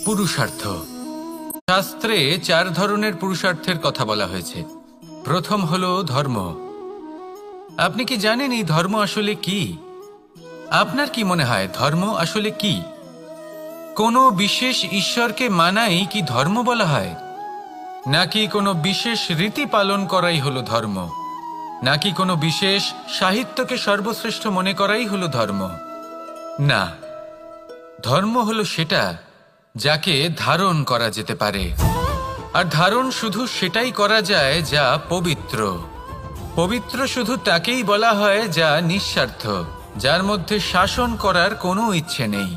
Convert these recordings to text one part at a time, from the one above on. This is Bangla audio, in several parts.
পুরুষার্থ। শাস্ত্রে 4 ধরনের পুরুষার্থের কথা বলা হয়েছে। প্রথম হলো ধর্ম। আপনি কি জানেন এই ধর্ম আসলে কি? আপনার কি মনে হয় ধর্ম আসলে কি? কোনো বিশেষ ঈশ্বরকে মানাই কি ধর্ম বলা হয়? নাকি কোনো বিশেষ রীতি পালন করাই হলো ধর্ম? নাকি কোনো বিশেষ সাহিত্যকে সর্বশ্রেষ্ঠ মনে করাই হলো ধর্ম? না, ধর্ম হলো সেটা যাকে ধারণ করা যেতে পারে। আর ধারণ শুধু সেটাই করা যায় যা পবিত্র। পবিত্র শুধু তাকেই বলা হয় যা নিঃস্বার্থ, যার মধ্যে শাসন করার কোনো ইচ্ছে নেই,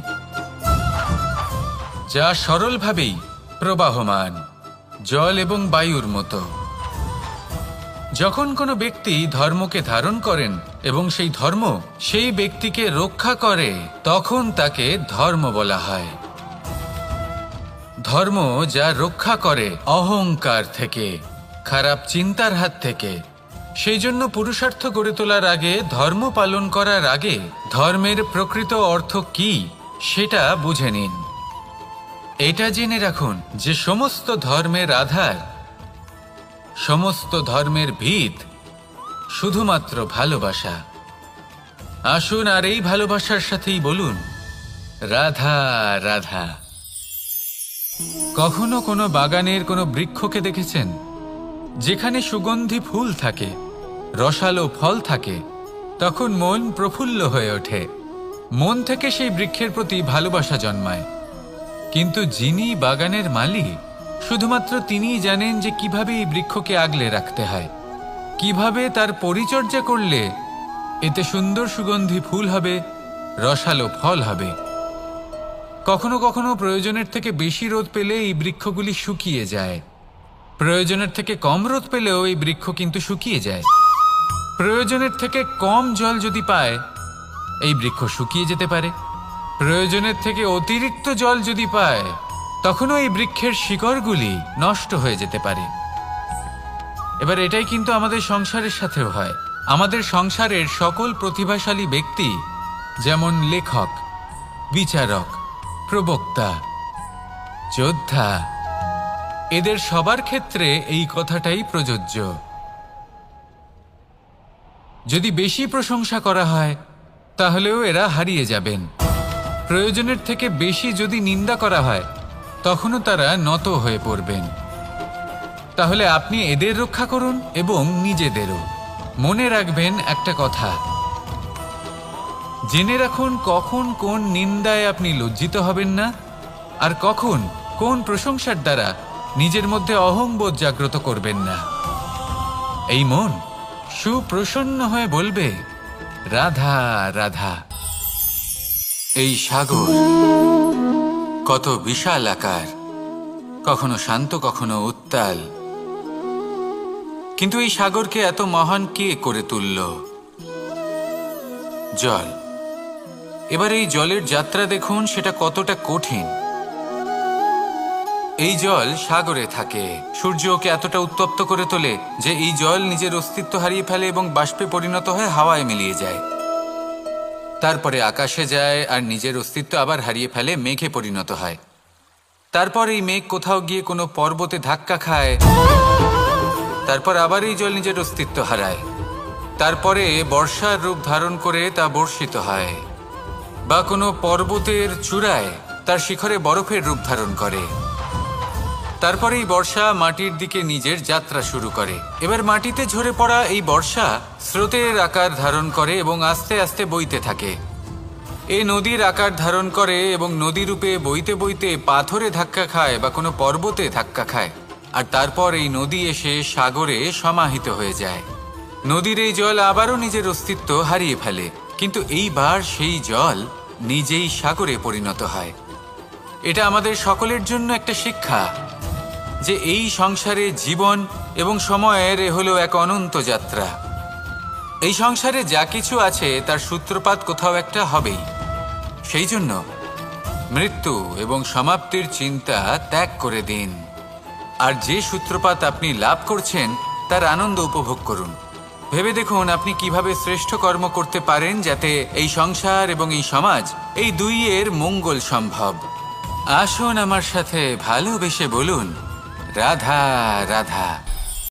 যা সরলভাবেই প্রবাহমান, জল এবং বায়ুর মতো। যখন কোনো ব্যক্তি ধর্মকে ধারণ করেন এবং সেই ধর্ম সেই ব্যক্তিকে রক্ষা করে, তখন তাকে ধর্ম বলা হয়। ধর্ম যা রক্ষা করে অহংকার থেকে, খারাপ চিন্তার হাত থেকে। সেই জন্য পুরুষার্থ গড়ে তোলার আগে, ধর্ম পালন করার আগে ধর্মের প্রকৃত অর্থ কি সেটা বুঝে নিন। এটা জেনে রাখুন যে সমস্ত ধর্মের আধার, সমস্ত ধর্মের ভিত শুধুমাত্র ভালোবাসা। আসুন আর এই ভালোবাসার সাথেই বলুন রাধা রাধা। কখনো কোনো বাগানের কোনো বৃক্ষকে দেখেছেন যেখানে সুগন্ধি ফুল থাকে, রসালো ফল থাকে? তখন মন প্রফুল্ল হয়ে ওঠে, মন থেকে সেই বৃক্ষের প্রতি ভালোবাসা জন্মায়। কিন্তু যিনি বাগানের মালিক, শুধুমাত্র তিনিই জানেন যে কিভাবে এই বৃক্ষকে আগলে রাখতে হয়, কিভাবে তার পরিচর্যা করলে এতে সুন্দর সুগন্ধি ফুল হবে, রসালো ফল হবে। কখনো কখনো প্রয়োজনের থেকে বেশি রোদ পেলে এই বৃক্ষগুলি শুকিয়ে যায়, প্রয়োজনের থেকে কম রোদ পেলেও এই বৃক্ষ কিন্তু শুকিয়ে যায়। প্রয়োজনের থেকে কম জল যদি পায়, এই বৃক্ষ শুকিয়ে যেতে পারে। প্রয়োজনের থেকে অতিরিক্ত জল যদি পায়, তখনও এই বৃক্ষের শিকড়গুলি নষ্ট হয়ে যেতে পারে। এবার এটাই কিন্তু আমাদের সংসারের সাথেও হয়। আমাদের সংসারের সকল প্রতিভাশালী ব্যক্তি, যেমন লেখক, বিচারক, প্রবক্তা, যোদ্ধা, এদের সবার ক্ষেত্রে এই কথাটাই প্রযোজ্য। যদি বেশি প্রশংসা করা হয়, তাহলেও এরা হারিয়ে যাবেন। প্রয়োজনের থেকে বেশি যদি নিন্দা করা হয়, তখনও তারা নত হয়ে পড়বেন। তাহলে আপনি এদের রক্ষা করুন এবং নিজেদেরও। মনে রাখবেন একটা কথা, জেনে রাখুন কখন কোন নিন্দায় আপনি লজ্জিত হবেন না, আর কখন কোন প্রশংসার দ্বারা নিজের মধ্যে অহংবোধ জাগ্রত করবেন না। এই মন সুপ্রসন্ন হয়ে বলবে রাধা রাধা। এই সাগর কত বিশাল আকার, কখনো শান্ত কখনো উত্তাল, কিন্তু এই সাগরকে এত মহান কে করে তুলল? জল। এবার এই জলের যাত্রা দেখুন, সেটা কতটা কঠিন। এই জল সাগরে থাকে, সূর্য ওকে এতটা উত্তপ্ত করে তোলে যে এই জল নিজের অস্তিত্ব হারিয়ে ফেলে এবং বাষ্পে পরিণত হয়ে হাওয়ায় মিলিয়ে যায়। তারপরে আকাশে যায় আর নিজের অস্তিত্ব আবার হারিয়ে ফেলে, মেঘে পরিণত হয়। তারপর এই মেঘ কোথাও গিয়ে কোনো পর্বতে ধাক্কা খায়, তারপর আবার এই জল নিজের অস্তিত্ব হারায়। তারপরে বর্ষার রূপ ধারণ করে তা বর্ষিত হয়, বা কোনো পর্বতের চূড়ায় তার শিখরে বরফের রূপ ধারণ করে। তারপরে এই বর্ষা মাটির দিকে নিজের যাত্রা শুরু করে। এবার মাটিতে ঝরে পড়া এই বর্ষা স্রোতের আকার ধারণ করে এবং আস্তে আস্তে বইতে থাকে। এই নদীর আকার ধারণ করে এবং নদী রূপে বইতে বইতে পাথরে ধাক্কা খায় বা কোনো পর্বতে ধাক্কা খায়, আর তারপর এই নদী এসে সাগরে সমাহিত হয়ে যায়। নদীর এই জল আবারও নিজের অস্তিত্ব হারিয়ে ফেলে, কিন্তু এইবার সেই জল নিজেই সাগরে পরিণত হয়। এটা আমাদের সকলের জন্য একটা শিক্ষা যে এই সংসারে জীবন এবং সময়ের হলো এক অনন্ত যাত্রা। এই সংসারে যা কিছু আছে তার সূত্রপাত কোথাও একটা হবেই। সেই জন্য মৃত্যু এবং সমাপ্তির চিন্তা ত্যাগ করে দিন, আর যে সূত্রপাত আপনি লাভ করছেন তার আনন্দ উপভোগ করুন। ভেবে দেখুন আপনি কিভাবে শ্রেষ্ঠ কর্ম করতে পারেন যাতে এই সংসার এবং এই সমাজ, এই দুইয়ের মঙ্গল সম্ভব। আসুন আমার সাথে ভালোবেসে বলুন রাধা রাধা।